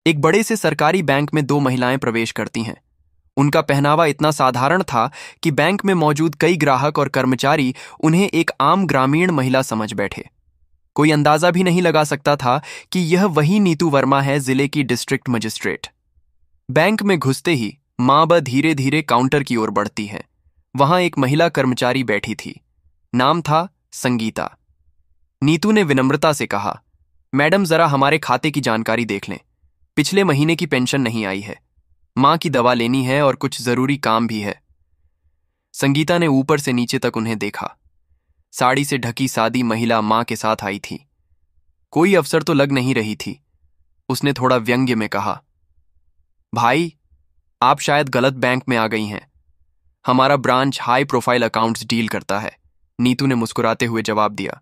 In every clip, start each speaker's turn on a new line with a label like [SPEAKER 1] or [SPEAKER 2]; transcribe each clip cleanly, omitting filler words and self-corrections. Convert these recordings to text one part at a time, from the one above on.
[SPEAKER 1] एक बड़े से सरकारी बैंक में दो महिलाएं प्रवेश करती हैं। उनका पहनावा इतना साधारण था कि बैंक में मौजूद कई ग्राहक और कर्मचारी उन्हें एक आम ग्रामीण महिला समझ बैठे। कोई अंदाजा भी नहीं लगा सकता था कि यह वही नीतू वर्मा है, जिले की डिस्ट्रिक्ट मजिस्ट्रेट। बैंक में घुसते ही माँ ब धीरे धीरे काउंटर की ओर बढ़ती है। वहां एक महिला कर्मचारी बैठी थी। नाम था संगीता। नीतू ने विनम्रता से कहा, मैडम जरा हमारे खाते की जानकारी देख लें। पिछले महीने की पेंशन नहीं आई है, माँ की दवा लेनी है और कुछ जरूरी काम भी है। संगीता ने ऊपर से नीचे तक उन्हें देखा। साड़ी से ढकी सादी महिला माँ के साथ आई थी। कोई अफसर तो लग नहीं रही थी। उसने थोड़ा व्यंग्य में कहा, भाई आप शायद गलत बैंक में आ गई हैं। हमारा branch high profile accounts deal करता है। नीतू ने मुस्कुराते हुए जवाब दिया,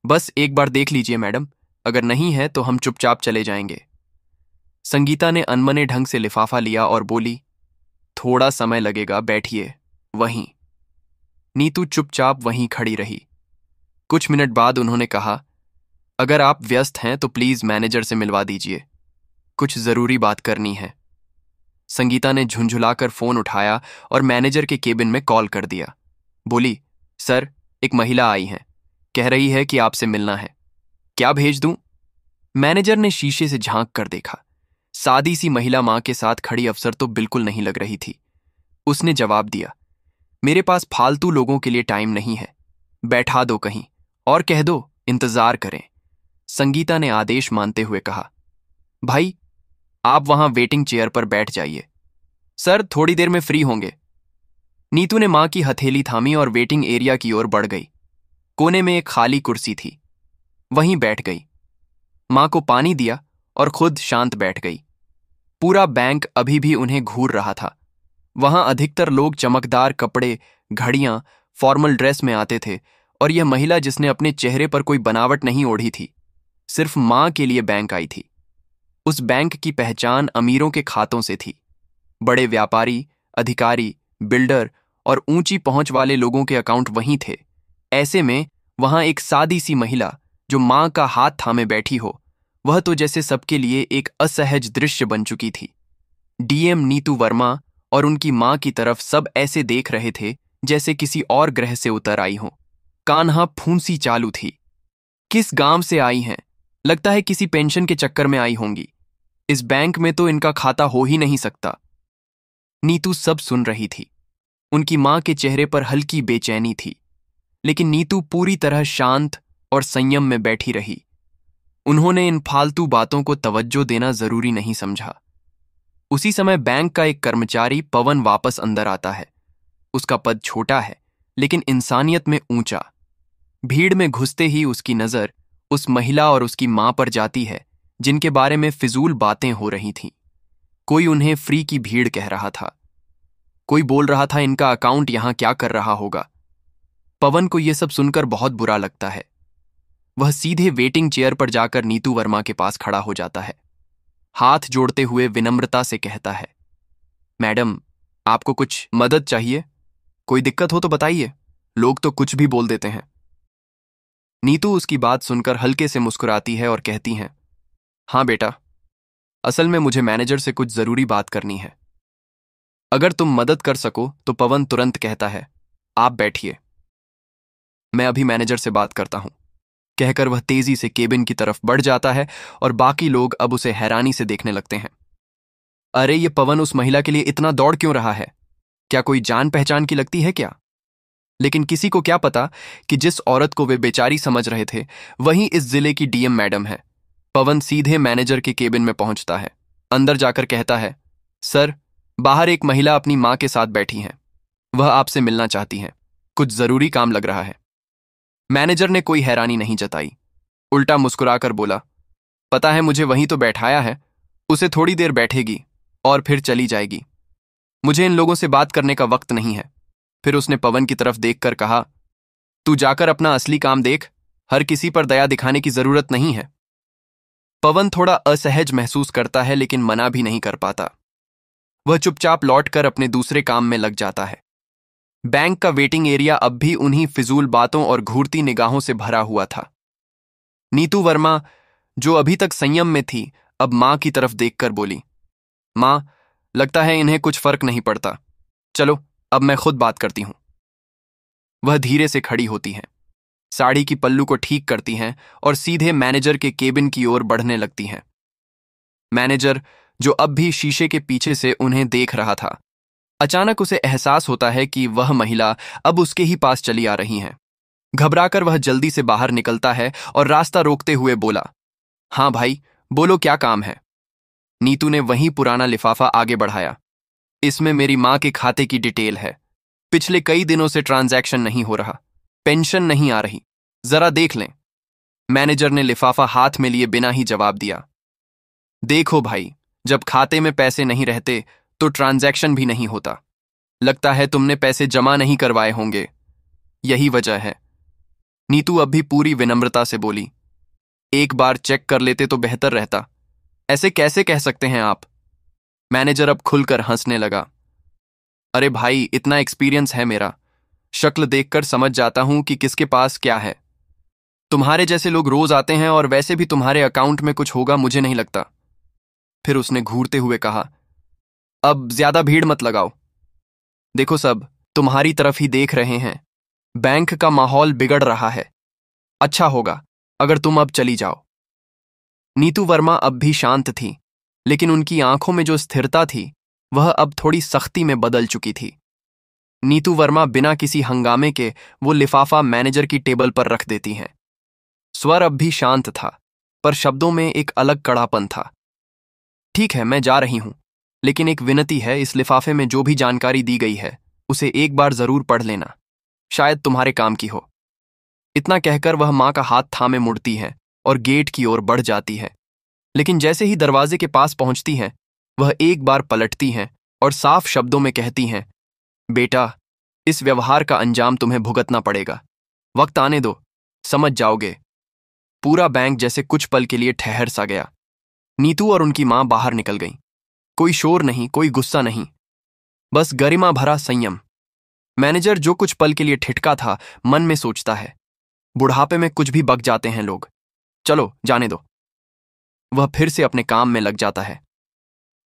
[SPEAKER 1] बस एक बार देख लीजिए मैडम, अगर नहीं है तो हम चुपचाप चले जाएंगे। संगीता ने अनमने ढंग से लिफाफा लिया और बोली, थोड़ा समय लगेगा, बैठिए वहीं। नीतू चुपचाप वहीं खड़ी रही। कुछ मिनट बाद उन्होंने कहा, अगर आप व्यस्त हैं तो प्लीज मैनेजर से मिलवा दीजिए, कुछ जरूरी बात करनी है। संगीता ने झुंझुलाकर फोन उठाया और मैनेजर के केबिन में कॉल कर दिया। बोली, सर एक महिला आई है, कह रही है कि आपसे मिलना है, क्या भेज दूं? मैनेजर ने शीशे से झांक कर देखा। सादी सी महिला मां के साथ खड़ी अफसर तो बिल्कुल नहीं लग रही थी। उसने जवाब दिया, मेरे पास फालतू लोगों के लिए टाइम नहीं है, बैठा दो कहीं और कह दो इंतजार करें। संगीता ने आदेश मानते हुए कहा, भाई आप वहां वेटिंग चेयर पर बैठ जाइए, सर थोड़ी देर में फ्री होंगे। नीतू ने मां की हथेली थामी और वेटिंग एरिया की ओर बढ़ गई। कोने में एक खाली कुर्सी थी, वहीं बैठ गई। मां को पानी दिया और खुद शांत बैठ गई। पूरा बैंक अभी भी उन्हें घूर रहा था। वहां अधिकतर लोग चमकदार कपड़े, घड़ियां, फॉर्मल ड्रेस में आते थे और यह महिला जिसने अपने चेहरे पर कोई बनावट नहीं ओढ़ी थी, सिर्फ मां के लिए बैंक आई थी। उस बैंक की पहचान अमीरों के खातों से थी। बड़े व्यापारी, अधिकारी, बिल्डर और ऊंची पहुंच वाले लोगों के अकाउंट वहीं थे। ऐसे में वहां एक सादी सी महिला जो मां का हाथ थामे बैठी हो, वह तो जैसे सबके लिए एक असहज दृश्य बन चुकी थी। डीएम नीतू वर्मा और उनकी मां की तरफ सब ऐसे देख रहे थे जैसे किसी और ग्रह से उतर आई हो। कान्हा फूंसी चालू थी। किस गांव से आई हैं? लगता है किसी पेंशन के चक्कर में आई होंगी। इस बैंक में तो इनका खाता हो ही नहीं सकता। नीतू सब सुन रही थी। उनकी मां के चेहरे पर हल्की बेचैनी थी, लेकिन नीतू पूरी तरह शांत और संयम में बैठी रही। उन्होंने इन फालतू बातों को तवज्जो देना जरूरी नहीं समझा। उसी समय बैंक का एक कर्मचारी पवन वापस अंदर आता है। उसका पद छोटा है लेकिन इंसानियत में ऊंचा। भीड़ में घुसते ही उसकी नजर उस महिला और उसकी मां पर जाती है जिनके बारे में फिजूल बातें हो रही थीं। कोई उन्हें फ्री की भीड़ कह रहा था, कोई बोल रहा था इनका अकाउंट यहां क्या कर रहा होगा। पवन को यह सब सुनकर बहुत बुरा लगता है। वह सीधे वेटिंग चेयर पर जाकर नीतू वर्मा के पास खड़ा हो जाता है। हाथ जोड़ते हुए विनम्रता से कहता है, मैडम आपको कुछ मदद चाहिए? कोई दिक्कत हो तो बताइए, लोग तो कुछ भी बोल देते हैं। नीतू उसकी बात सुनकर हल्के से मुस्कुराती है और कहती हैं, हाँ बेटा, असल में मुझे मैनेजर से कुछ जरूरी बात करनी है। अगर तुम मदद कर सको तो। पवन तुरंत कहता है, आप बैठिए, मैं अभी मैनेजर से बात करता हूं। कहकर वह तेजी से केबिन की तरफ बढ़ जाता है और बाकी लोग अब उसे हैरानी से देखने लगते हैं। अरे ये पवन उस महिला के लिए इतना दौड़ क्यों रहा है? क्या कोई जान पहचान की लगती है क्या? लेकिन किसी को क्या पता कि जिस औरत को वे बेचारी समझ रहे थे वही इस जिले की डीएम मैडम है। पवन सीधे मैनेजर के केबिन में पहुंचता है। अंदर जाकर कहता है, सर बाहर एक महिला अपनी मां के साथ बैठी हैं, वह आपसे मिलना चाहती हैं, कुछ जरूरी काम लग रहा है। मैनेजर ने कोई हैरानी नहीं जताई, उल्टा मुस्कुराकर बोला, पता है मुझे वहीं तो बैठाया है, उसे थोड़ी देर बैठेगी और फिर चली जाएगी। मुझे इन लोगों से बात करने का वक्त नहीं है। फिर उसने पवन की तरफ देखकर कहा, तू जाकर अपना असली काम देख, हर किसी पर दया दिखाने की जरूरत नहीं है। पवन थोड़ा असहज महसूस करता है लेकिन मना भी नहीं कर पाता। वह चुपचाप लौटकर अपने दूसरे काम में लग जाता है। बैंक का वेटिंग एरिया अब भी उन्हीं फिजूल बातों और घूरती निगाहों से भरा हुआ था। नीतू वर्मा, जो अभी तक संयम में थी, अब माँ की तरफ देखकर बोली, माँ, लगता है इन्हें कुछ फर्क नहीं पड़ता। चलो, अब मैं खुद बात करती हूं। वह धीरे से खड़ी होती हैं, साड़ी की पल्लू को ठीक करती हैं और सीधे मैनेजर के केबिन की ओर बढ़ने लगती हैं। मैनेजर, जो अब भी शीशे के पीछे से उन्हें देख रहा था, अचानक उसे एहसास होता है कि वह महिला अब उसके ही पास चली आ रही हैं। घबराकर वह जल्दी से बाहर निकलता है और रास्ता रोकते हुए बोला, हाँ भाई, बोलो क्या काम है। नीतू ने वही पुराना लिफाफा आगे बढ़ाया। इसमें मेरी माँ के खाते की डिटेल है। पिछले कई दिनों से ट्रांजैक्शन नहीं हो रहा, पेंशन नहीं आ रही, जरा देख लें। मैनेजर ने लिफाफा हाथ में लिए बिना ही जवाब दिया। देखो भाई, जब खाते में पैसे नहीं रहते तो ट्रांजैक्शन भी नहीं होता। लगता है तुमने पैसे जमा नहीं करवाए होंगे, यही वजह है। नीतू अब भी पूरी विनम्रता से बोली, एक बार चेक कर लेते तो बेहतर रहता। ऐसे कैसे कह सकते हैं आप। मैनेजर अब खुलकर हंसने लगा। अरे भाई, इतना एक्सपीरियंस है मेरा, शक्ल देखकर समझ जाता हूं कि किसके पास क्या है। तुम्हारे जैसे लोग रोज आते हैं और वैसे भी तुम्हारे अकाउंट में कुछ होगा मुझे नहीं लगता। फिर उसने घूरते हुए कहा, अब ज्यादा भीड़ मत लगाओ। देखो, सब तुम्हारी तरफ ही देख रहे हैं। बैंक का माहौल बिगड़ रहा है। अच्छा होगा अगर तुम अब चली जाओ। नीतू वर्मा अब भी शांत थी, लेकिन उनकी आंखों में जो स्थिरता थी वह अब थोड़ी सख्ती में बदल चुकी थी। नीतू वर्मा बिना किसी हंगामे के वो लिफाफा मैनेजर की टेबल पर रख देती हैं। स्वर अब भी शांत था, पर शब्दों में एक अलग कड़ापन था। ठीक है, मैं जा रही हूं, लेकिन एक विनती है, इस लिफाफे में जो भी जानकारी दी गई है उसे एक बार जरूर पढ़ लेना, शायद तुम्हारे काम की हो। इतना कहकर वह मां का हाथ थामे मुड़ती है और गेट की ओर बढ़ जाती है। लेकिन जैसे ही दरवाजे के पास पहुंचती हैं, वह एक बार पलटती हैं और साफ शब्दों में कहती हैं, बेटा, इस व्यवहार का अंजाम तुम्हें भुगतना पड़ेगा। वक्त आने दो, समझ जाओगे। पूरा बैंक जैसे कुछ पल के लिए ठहर सा गया। नीतू और उनकी मां बाहर निकल गईं। कोई शोर नहीं, कोई गुस्सा नहीं, बस गरिमा भरा संयम। मैनेजर, जो कुछ पल के लिए ठिठका था, मन में सोचता है, बुढ़ापे में कुछ भी बक जाते हैं लोग, चलो जाने दो। वह फिर से अपने काम में लग जाता है।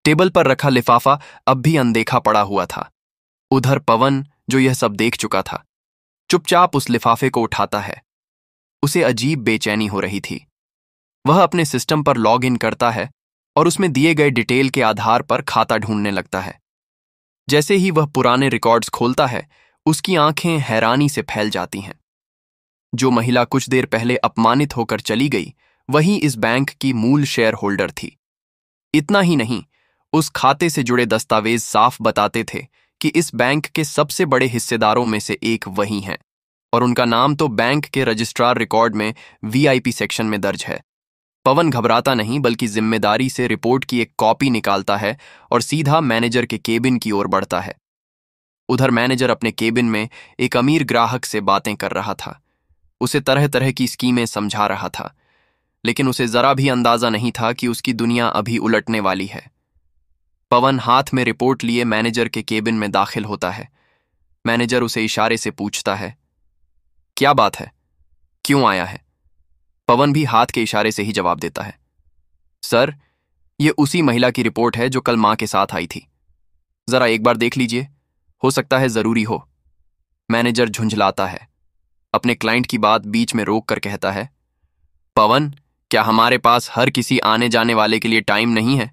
[SPEAKER 1] टेबल पर रखा लिफाफा अब भी अनदेखा पड़ा हुआ था। उधर पवन, जो यह सब देख चुका था, चुपचाप उस लिफाफे को उठाता है। उसे अजीब बेचैनी हो रही थी। वह अपने सिस्टम पर लॉग इन करता है और उसमें दिए गए डिटेल के आधार पर खाता ढूंढने लगता है। जैसे ही वह पुराने रिकॉर्ड्स खोलता है, उसकी आंखें हैरानी से फैल जाती हैं। जो महिला कुछ देर पहले अपमानित होकर चली गई, वही इस बैंक की मूल शेयर होल्डर थी। इतना ही नहीं, उस खाते से जुड़े दस्तावेज साफ बताते थे कि इस बैंक के सबसे बड़े हिस्सेदारों में से एक वही हैं, और उनका नाम तो बैंक के रजिस्ट्रार रिकॉर्ड में वीआईपी सेक्शन में दर्ज है। पवन घबराता नहीं, बल्कि जिम्मेदारी से रिपोर्ट की एक कॉपी निकालता है और सीधा मैनेजर के केबिन की ओर बढ़ता है। उधर मैनेजर अपने केबिन में एक अमीर ग्राहक से बातें कर रहा था। उसे तरह तरह की स्कीमें समझा रहा था, लेकिन उसे जरा भी अंदाजा नहीं था कि उसकी दुनिया अभी उलटने वाली है। पवन हाथ में रिपोर्ट लिए मैनेजर के केबिन में दाखिल होता है। मैनेजर उसे इशारे से पूछता है, क्या बात है, क्यों आया है। पवन भी हाथ के इशारे से ही जवाब देता है, सर, ये उसी महिला की रिपोर्ट है जो कल मां के साथ आई थी। जरा एक बार देख लीजिए, हो सकता है जरूरी हो। मैनेजर झुंझलाता है, अपने क्लाइंट की बात बीच में रोक कर कहता है, पवन, क्या हमारे पास हर किसी आने जाने वाले के लिए टाइम नहीं है?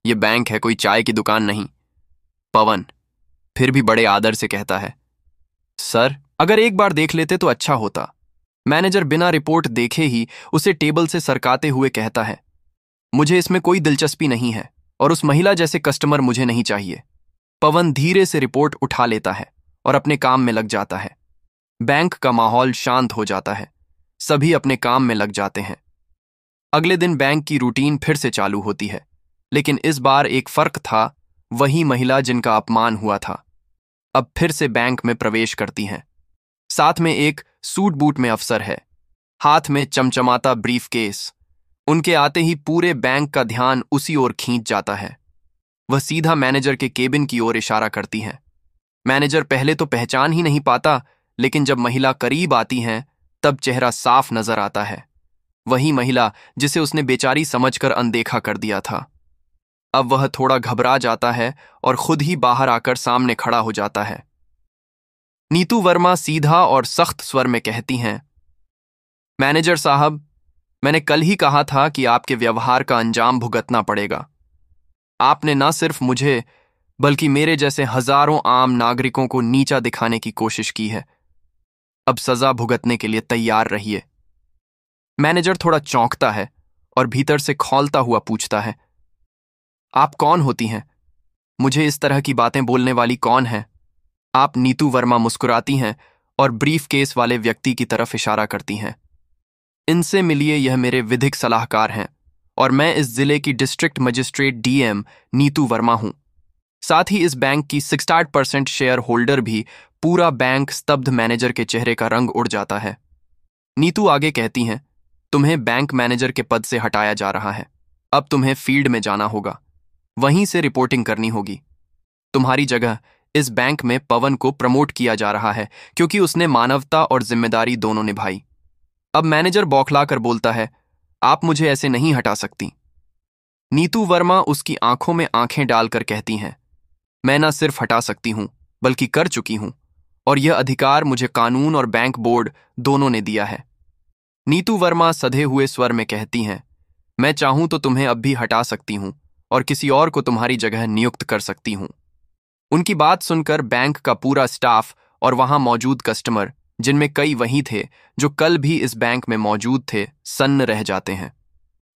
[SPEAKER 1] ये बैंक है, कोई चाय की दुकान नहीं। पवन फिर भी बड़े आदर से कहता है, सर, अगर एक बार देख लेते तो अच्छा होता। मैनेजर बिना रिपोर्ट देखे ही उसे टेबल से सरकाते हुए कहता है, मुझे इसमें कोई दिलचस्पी नहीं है और उस महिला जैसे कस्टमर मुझे नहीं चाहिए। पवन धीरे से रिपोर्ट उठा लेता है और अपने काम में लग जाता है। बैंक का माहौल शांत हो जाता है, सभी अपने काम में लग जाते हैं। अगले दिन बैंक की रूटीन फिर से चालू होती है, लेकिन इस बार एक फर्क था। वही महिला जिनका अपमान हुआ था अब फिर से बैंक में प्रवेश करती हैं। साथ में एक सूट बूट में अफसर है, हाथ में चमचमाता ब्रीफकेस। उनके आते ही पूरे बैंक का ध्यान उसी ओर खींच जाता है। वह सीधा मैनेजर के केबिन की ओर इशारा करती हैं। मैनेजर पहले तो पहचान ही नहीं पाता, लेकिन जब महिला करीब आती हैं तब चेहरा साफ नजर आता है। वही महिला जिसे उसने बेचारी समझकर अनदेखा कर दिया था। अब वह थोड़ा घबरा जाता है और खुद ही बाहर आकर सामने खड़ा हो जाता है। नीतू वर्मा सीधा और सख्त स्वर में कहती हैं, मैनेजर साहब, मैंने कल ही कहा था कि आपके व्यवहार का अंजाम भुगतना पड़ेगा। आपने न सिर्फ मुझे बल्कि मेरे जैसे हजारों आम नागरिकों को नीचा दिखाने की कोशिश की है। अब सजा भुगतने के लिए तैयार रहिए। मैनेजर थोड़ा चौंकता है और भीतर से खौलता हुआ पूछता है, आप कौन होती हैं? मुझे इस तरह की बातें बोलने वाली कौन है? आप नीतू वर्मा मुस्कुराती हैं और ब्रीफ केस वाले व्यक्ति की तरफ इशारा करती हैं। इनसे मिलिए, यह मेरे विधिक सलाहकार हैं और मैं इस जिले की district magistrate DM Neetu Verma हूं। साथ ही इस बैंक की 68% शेयर होल्डर भी। पूरा बैंक स्तब्ध। मैनेजर के चेहरे का रंग उड़ जाता है। नीतू आगे कहती हैं, तुम्हें बैंक मैनेजर के पद से हटाया जा रहा है। अब तुम्हें फील्ड में जाना होगा, वहीं से रिपोर्टिंग करनी होगी। तुम्हारी जगह इस बैंक में पवन को प्रमोट किया जा रहा है क्योंकि उसने मानवता और जिम्मेदारी दोनों निभाई। अब मैनेजर बौखलाकर बोलता है, आप मुझे ऐसे नहीं हटा सकती। नीतू वर्मा उसकी आंखों में आंखें डालकर कहती हैं, मैं न सिर्फ हटा सकती हूं बल्कि कर चुकी हूं, और यह अधिकार मुझे कानून और बैंक बोर्ड दोनों ने दिया है। नीतू वर्मा सधे हुए स्वर में कहती हैं, मैं चाहूं तो तुम्हें अब भी हटा सकती हूं और किसी और को तुम्हारी जगह नियुक्त कर सकती हूं। उनकी बात सुनकर बैंक का पूरा स्टाफ और वहां मौजूद कस्टमर, जिनमें कई वही थे जो कल भी इस बैंक में मौजूद थे, सन्न रह जाते हैं।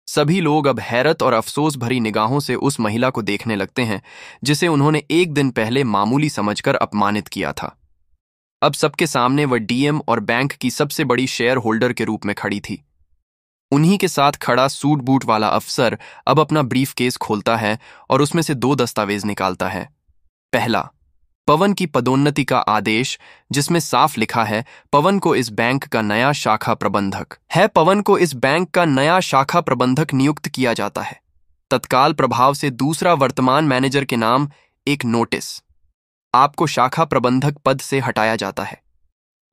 [SPEAKER 1] सभी लोग अब हैरत और अफसोस भरी निगाहों से उस महिला को देखने लगते हैं जिसे उन्होंने एक दिन पहले मामूली समझकर अपमानित किया था। अब सबके सामने वह डीएम और बैंक की सबसे बड़ी शेयर होल्डर के रूप में खड़ी थी। उन्हीं के साथ खड़ा सूट बूट वाला अफसर अब अपना ब्रीफ केस खोलता है और उसमें से 2 दस्तावेज निकालता है। पहला, पवन की पदोन्नति का आदेश, जिसमें साफ लिखा है पवन को इस बैंक का नया शाखा प्रबंधक नियुक्त किया जाता है। तत्काल प्रभाव से दूसरा, वर्तमान मैनेजर के नाम एक नोटिस। आपको शाखा प्रबंधक पद से हटाया जाता है।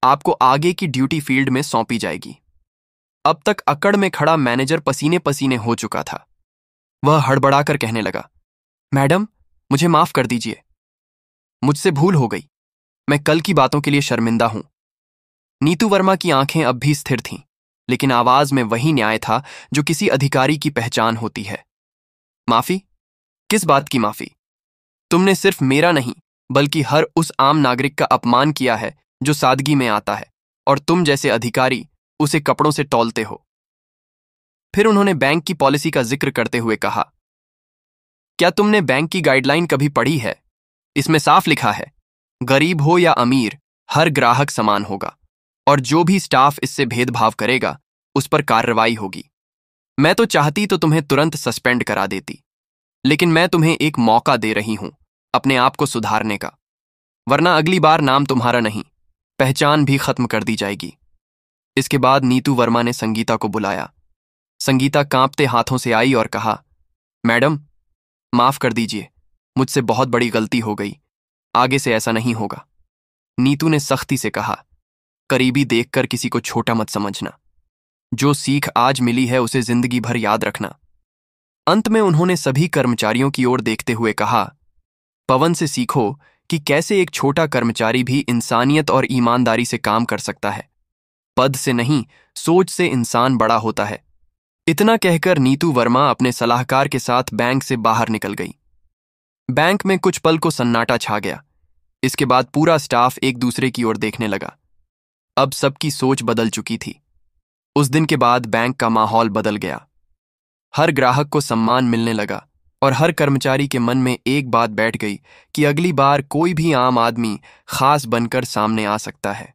[SPEAKER 1] आपको आगे की ड्यूटी फील्ड में सौंपी जाएगी। अब तक अकड़ में खड़ा मैनेजर पसीने पसीने हो चुका था। वह हड़बड़ाकर कहने लगा, मैडम, मुझे माफ कर दीजिए। मुझसे भूल हो गई। मैं कल की बातों के लिए शर्मिंदा हूं। नीतू वर्मा की आंखें अब भी स्थिर थीं, लेकिन आवाज में वही न्याय था जो किसी अधिकारी की पहचान होती है। माफी? किस बात की माफी? तुमने सिर्फ मेरा नहीं बल्कि हर उस आम नागरिक का अपमान किया है जो सादगी में आता है, और तुम जैसे अधिकारी उसे कपड़ों से तौलते हो। फिर उन्होंने बैंक की पॉलिसी का जिक्र करते हुए कहा, क्या तुमने बैंक की गाइडलाइन कभी पढ़ी है? इसमें साफ लिखा है, गरीब हो या अमीर, हर ग्राहक समान होगा, और जो भी स्टाफ इससे भेदभाव करेगा उस पर कार्रवाई होगी। मैं तो चाहती तो तुम्हें तुरंत सस्पेंड करा देती, लेकिन मैं तुम्हें एक मौका दे रही हूं अपने आप को सुधारने का, वरना अगली बार नाम तुम्हारा नहीं, पहचान भी खत्म कर दी जाएगी। इसके बाद नीतू वर्मा ने संगीता को बुलाया। संगीता कांपते हाथों से आई और कहा, मैडम, माफ कर दीजिए, मुझसे बहुत बड़ी गलती हो गई, आगे से ऐसा नहीं होगा। नीतू ने सख्ती से कहा, करीबी देखकर किसी को छोटा मत समझना। जो सीख आज मिली है उसे जिंदगी भर याद रखना। अंत में उन्होंने सभी कर्मचारियों की ओर देखते हुए कहा, पवन से सीखो कि कैसे एक छोटा कर्मचारी भी इंसानियत और ईमानदारी से काम कर सकता है। पद से नहीं, सोच से इंसान बड़ा होता है। इतना कहकर नीतू वर्मा अपने सलाहकार के साथ बैंक से बाहर निकल गई। बैंक में कुछ पल को सन्नाटा छा गया। इसके बाद पूरा स्टाफ एक दूसरे की ओर देखने लगा। अब सबकी सोच बदल चुकी थी। उस दिन के बाद बैंक का माहौल बदल गया। हर ग्राहक को सम्मान मिलने लगा और हर कर्मचारी के मन में एक बात बैठ गई कि अगली बार कोई भी आम आदमी खास बनकर सामने आ सकता है।